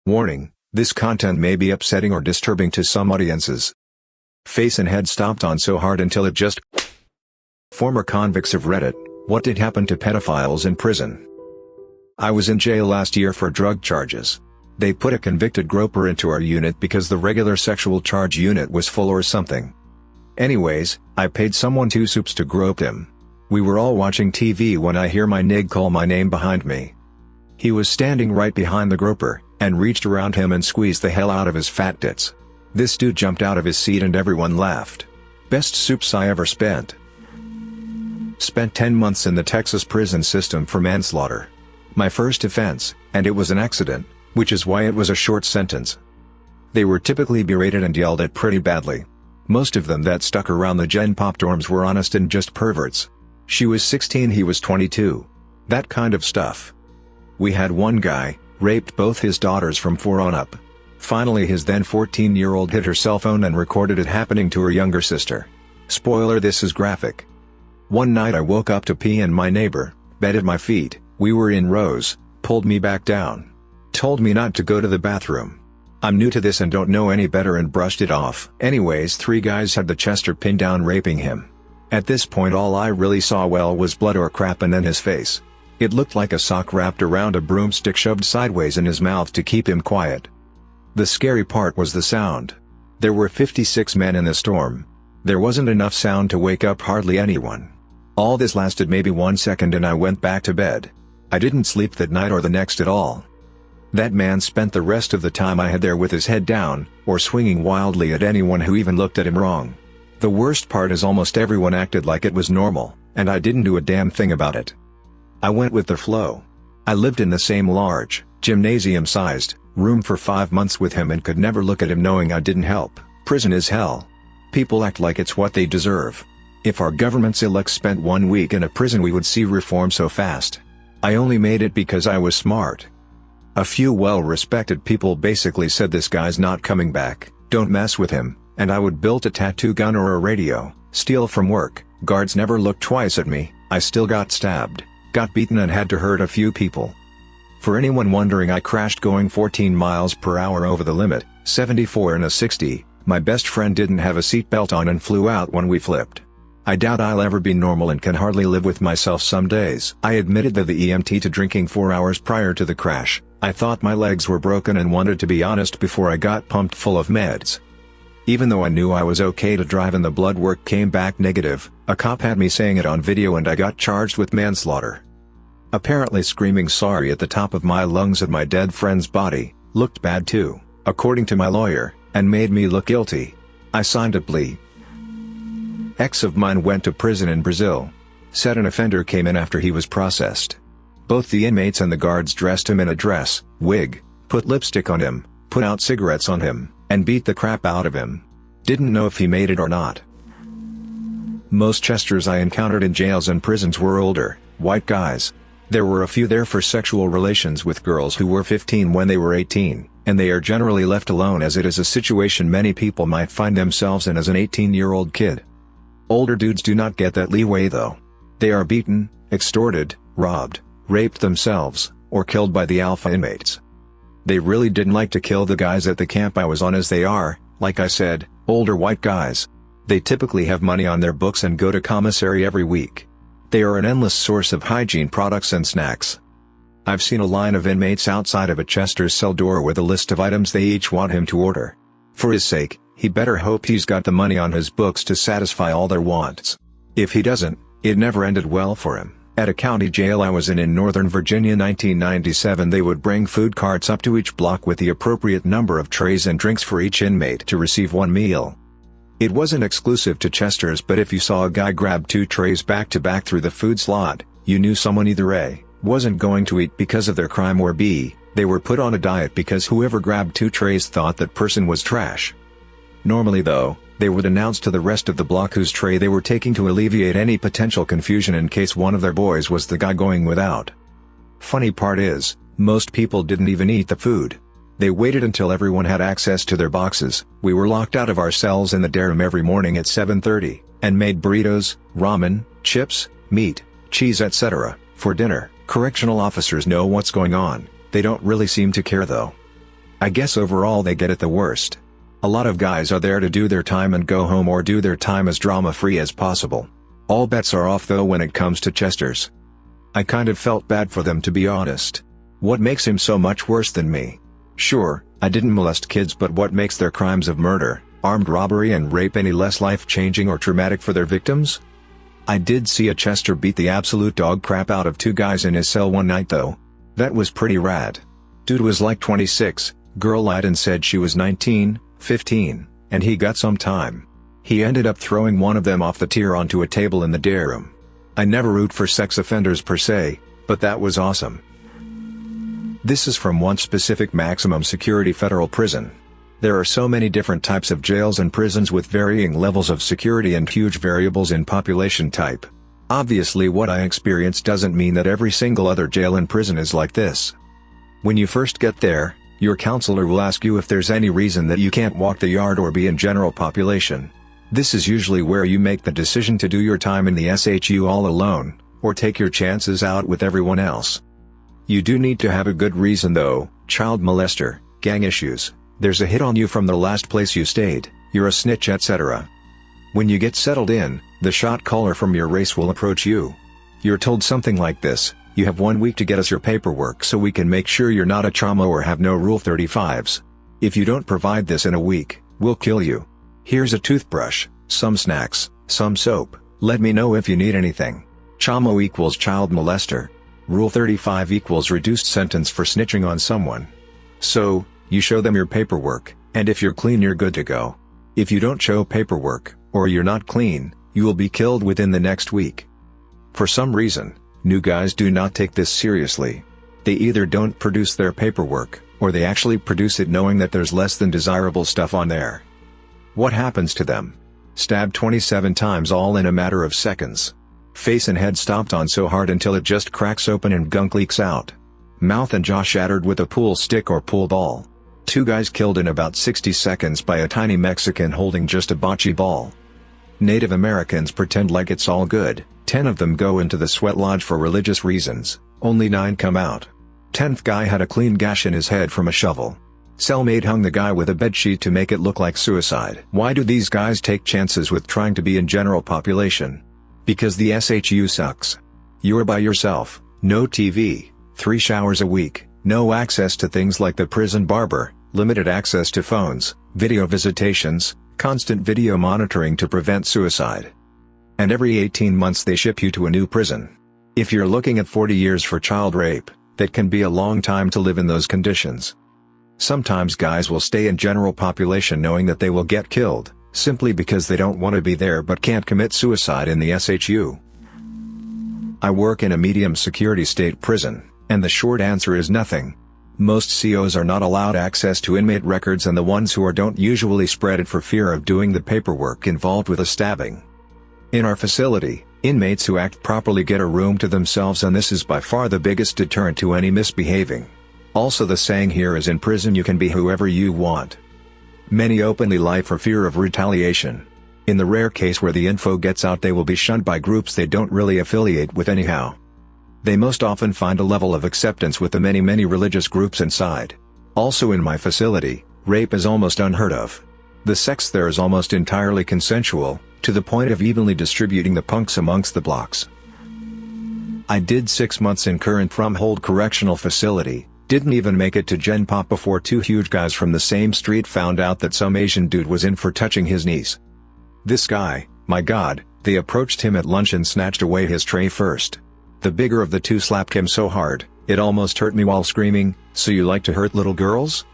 Warning, this content may be upsetting or disturbing to some audiences. Face and head stomped on so hard until it just... Former convicts of Reddit, what did happen to pedophiles in prison? I was in jail last year for drug charges. They put a convicted groper into our unit because the regular sexual charge unit was full or something. Anyways, I paid someone 2 soups to grope him. We were all watching TV when I hear my nig call my name behind me. He was standing right behind the groper, and reached around him and squeezed the hell out of his fat tits. This dude jumped out of his seat and everyone laughed. Best soups I ever spent. Spent 10 months in the Texas prison system for manslaughter. My first offense, and it was an accident, which is why it was a short sentence. They were typically berated and yelled at pretty badly. Most of them that stuck around the Gen Pop dorms were honest and just perverts. She was 16, he was 22. That kind of stuff. We had one guy, raped both his daughters from 4 on up. Finally his then 14-year-old hid her cell phone and recorded it happening to her younger sister. Spoiler, this is graphic. One night I woke up to pee and my neighbor, bed at my feet, we were in rows, pulled me back down. Told me not to go to the bathroom. I'm new to this and don't know any better and brushed it off. Anyways, 3 guys had the Chester pinned down raping him. At this point all I really saw was blood or crap and then his face. It looked like a sock wrapped around a broomstick shoved sideways in his mouth to keep him quiet. The scary part was the sound. There were 56 men in the storm. There wasn't enough sound to wake up hardly anyone. All this lasted maybe 1 second and I went back to bed. I didn't sleep that night or the next at all. That man spent the rest of the time I had there with his head down, or swinging wildly at anyone who even looked at him wrong. The worst part is almost everyone acted like it was normal, and I didn't do a damn thing about it. I went with the flow. I lived in the same large, gymnasium-sized, room for 5 months with him and could never look at him knowing I didn't help. Prison is hell. People act like it's what they deserve. If our government's elects spent 1 week in a prison we would see reform so fast. I only made it because I was smart. A few well-respected people basically said this guy's not coming back, don't mess with him, and I would build a tattoo gun or a radio, steal from work. Guards never looked twice at me. I still got stabbed, got beaten and had to hurt a few people. For anyone wondering, I crashed going 14 miles per hour over the limit, 74 in a 60, my best friend didn't have a seatbelt on and flew out when we flipped. I doubt I'll ever be normal and can hardly live with myself some days. I admitted to the EMT to drinking 4 hours prior to the crash. I thought my legs were broken and wanted to be honest before I got pumped full of meds. Even though I knew I was okay to drive and the blood work came back negative, a cop had me saying it on video and I got charged with manslaughter. Apparently screaming sorry at the top of my lungs at my dead friend's body, looked bad too, according to my lawyer, and made me look guilty. I signed a plea. Ex of mine went to prison in Brazil. Said an offender came in after he was processed. Both the inmates and the guards dressed him in a dress, wig, put lipstick on him, put out cigarettes on him, and beat the crap out of him. Didn't know if he made it or not. Most Chesters I encountered in jails and prisons were older, white guys. There were a few there for sexual relations with girls who were 15 when they were 18, and they are generally left alone as it is a situation many people might find themselves in as an 18-year-old kid. Older dudes do not get that leeway though. They are beaten, extorted, robbed, raped themselves, or killed by the alpha inmates. They really didn't like to kill the guys at the camp I was on as they are, like I said, older white guys. They typically have money on their books and go to commissary every week. They are an endless source of hygiene products and snacks. I've seen a line of inmates outside of a Chester's cell door with a list of items they each want him to order. For his sake, he better hope he's got the money on his books to satisfy all their wants. If he doesn't, it never ended well for him. At a county jail I was in Northern Virginia 1997, they would bring food carts up to each block with the appropriate number of trays and drinks for each inmate to receive one meal. It wasn't exclusive to Chester's, but if you saw a guy grab 2 trays back to back through the food slot, you knew someone either A, wasn't going to eat because of their crime, or B, they were put on a diet because whoever grabbed 2 trays thought that person was trash. Normally though, they would announce to the rest of the block whose tray they were taking to alleviate any potential confusion in case one of their boys was the guy going without. Funny part is, most people didn't even eat the food. They waited until everyone had access to their boxes. We were locked out of our cells in the day room every morning at 7:30, and made burritos, ramen, chips, meat, cheese etc. for dinner. Correctional officers know what's going on, they don't really seem to care though. I guess overall they get it the worst. A lot of guys are there to do their time and go home or do their time as drama-free as possible. All bets are off though when it comes to Chesters. I kind of felt bad for them, to be honest. What makes him so much worse than me? Sure, I didn't molest kids, but what makes their crimes of murder, armed robbery and rape any less life-changing or traumatic for their victims? I did see a Chester beat the absolute dog crap out of two guys in his cell one night though. That was pretty rad. Dude was like 26, girl lied and said she was 19, 15, and he got some time. He ended up throwing one of them off the tier onto a table in the day room. I never root for sex offenders per se, but that was awesome. This is from one specific maximum security federal prison. There are so many different types of jails and prisons with varying levels of security and huge variables in population type. Obviously what I experienced doesn't mean that every single other jail and prison is like this. When you first get there, your counselor will ask you if there's any reason that you can't walk the yard or be in general population. This is usually where you make the decision to do your time in the SHU all alone, or take your chances out with everyone else. You do need to have a good reason though: child molester, gang issues, there's a hit on you from the last place you stayed, you're a snitch, etc. When you get settled in, the shot caller from your race will approach you. You're told something like this: you have 1 week to get us your paperwork so we can make sure you're not a trauma or have no Rule 35s. If you don't provide this in a week, we'll kill you. Here's a toothbrush, some snacks, some soap, let me know if you need anything. Chamo equals child molester. Rule 35 equals reduced sentence for snitching on someone. So, you show them your paperwork, and if you're clean you're good to go. If you don't show paperwork, or you're not clean, you will be killed within the next week. For some reason, new guys do not take this seriously. They either don't produce their paperwork, or they actually produce it knowing that there's less than desirable stuff on there. What happens to them? Stabbed 27 times all in a matter of seconds. Face and head stomped on so hard until it just cracks open and gunk leaks out. Mouth and jaw shattered with a pool stick or pool ball. 2 guys killed in about 60 seconds by a tiny Mexican holding just a bocce ball. Native Americans pretend like it's all good. 10 of them go into the sweat lodge for religious reasons, only 9 come out. 10th guy had a clean gash in his head from a shovel. Cellmate hung the guy with a bedsheet to make it look like suicide. Why do these guys take chances with trying to be in general population? Because the SHU sucks. You're by yourself, no TV, 3 showers a week, no access to things like the prison barber, limited access to phones, video visitations, constant video monitoring to prevent suicide. And every 18 months they ship you to a new prison. If you're looking at 40 years for child rape, that can be a long time to live in those conditions. Sometimes guys will stay in general population knowing that they will get killed, simply because they don't want to be there but can't commit suicide in the SHU. I work in a medium security state prison, and the short answer is nothing. Most COs are not allowed access to inmate records, and the ones who are don't usually spread it for fear of doing the paperwork involved with a stabbing. In our facility, inmates who act properly get a room to themselves, and this is by far the biggest deterrent to any misbehaving. Also, the saying here is, in prison you can be whoever you want. Many openly lie for fear of retaliation. In the rare case where the info gets out, they will be shunned by groups they don't really affiliate with anyhow. They most often find a level of acceptance with the many religious groups inside. Also in my facility, rape is almost unheard of. The sex there is almost entirely consensual, to the point of evenly distributing the punks amongst the blocks. I did 6 months in current Fromhold Correctional Facility, didn't even make it to Gen Pop before 2 huge guys from the same street found out that some Asian dude was in for touching his niece. This guy, my god, they approached him at lunch and snatched away his tray first. The bigger of the 2 slapped him so hard, it almost hurt me while screaming, "So you like to hurt little girls?"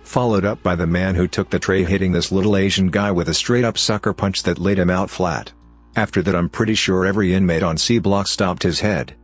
Followed up by the man who took the tray hitting this little Asian guy with a straight-up sucker punch that laid him out flat. After that, I'm pretty sure every inmate on C block stopped his head.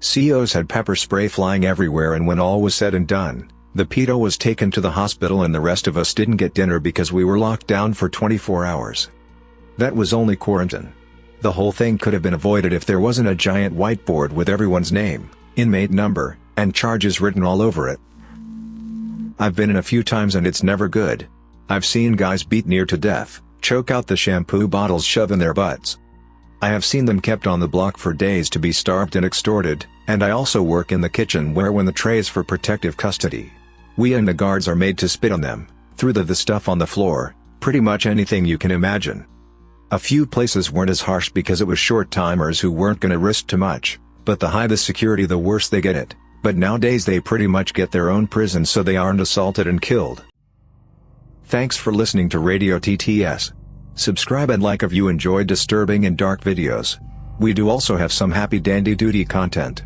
COs had pepper spray flying everywhere, and when all was said and done, the pedo was taken to the hospital and the rest of us didn't get dinner because we were locked down for 24 hours. That was only quarantine. The whole thing could have been avoided if there wasn't a giant whiteboard with everyone's name, inmate number, and charges written all over it. I've been in a few times and it's never good. I've seen guys beat near to death, choke out the shampoo bottles shoved in their butts. I have seen them kept on the block for days to be starved and extorted, and I also work in the kitchen where when the tray is for protective custody. We and the guards are made to spit on them, threw the stuff on the floor, pretty much anything you can imagine. A few places weren't as harsh because it was short-timers who weren't gonna risk too much, but the higher the security the worse they get it, but nowadays they pretty much get their own prison so they aren't assaulted and killed. Thanks for listening to Radio TTS. Subscribe and like if you enjoyed disturbing and dark videos. We do also have some happy dandy duty content.